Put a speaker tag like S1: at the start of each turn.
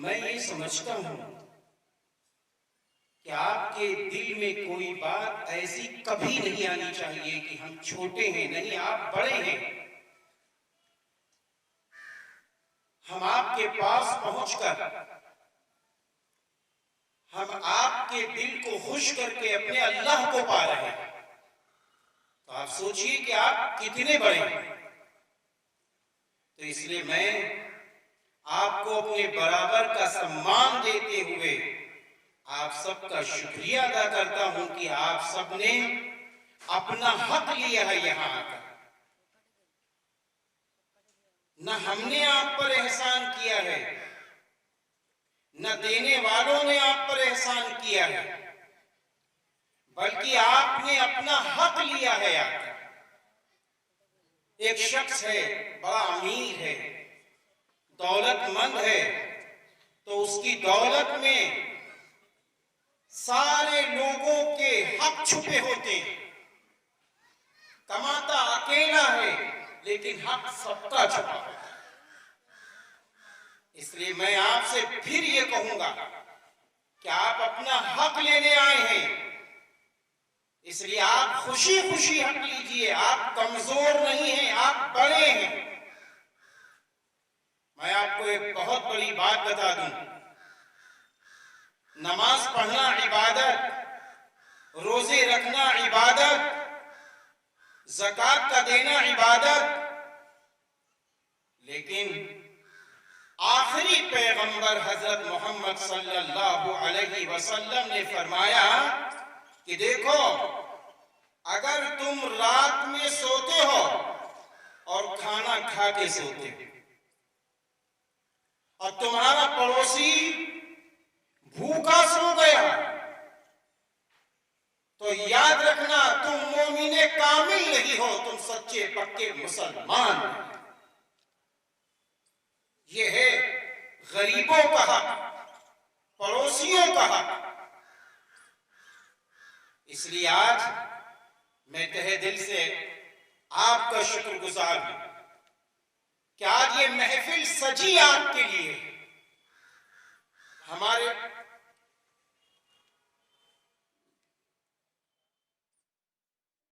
S1: मैं ये समझता हूं कि आपके दिल में कोई बात ऐसी कभी नहीं आनी चाहिए कि हम छोटे हैं, नहीं, आप बड़े हैं। हम आपके पास पहुंचकर हम आपके दिल को खुश करके अपने अल्लाह को पा रहे हैं। तो आप सोचिए कि आप कितने बड़े हैं। तो इसलिए मैं आपको अपने बराबर का सम्मान देते हुए आप सबका शुक्रिया अदा करता हूं कि आप सबने अपना हक लिया है यहां आकर। न हमने आप पर एहसान किया है, न देने वालों ने आप पर एहसान किया है, बल्कि आपने अपना हक लिया है आकर। एक शख्स है, बड़ा अमीर है, दौलतमंद है, तो उसकी दौलत में सारे लोगों के हक छुपे होते हैं। कमाता अकेला है लेकिन हक सबका छुपा है। इसलिए मैं आपसे फिर ये कहूंगा कि आप अपना हक लेने आए हैं, इसलिए आप खुशी खुशी हक लीजिए। आप कमजोर नहीं हैं, आप बड़े हैं। मैं आपको एक बहुत बड़ी बात बता दूं, नमाज पढ़ना इबादत, रोजे रखना इबादत, ज़कात का देना इबादत, लेकिन आखिरी पैगंबर हजरत मोहम्मद सल्लल्लाहु अलैहि वसल्लम ने फरमाया कि देखो, अगर तुम रात में सोते हो और खाना खा के सोते हो और तुम्हारा पड़ोसी भूखा सो गया, तो याद रखना तुम मोमिने कामिल नहीं हो, तुम सच्चे पक्के मुसलमान हो। ये है गरीबों का हक, पड़ोसियों का हक। इसलिए आज मैं तहे दिल से आपका शुक्रगुजार हूं कि आज ये महफिल सजी आपके लिए। हमारे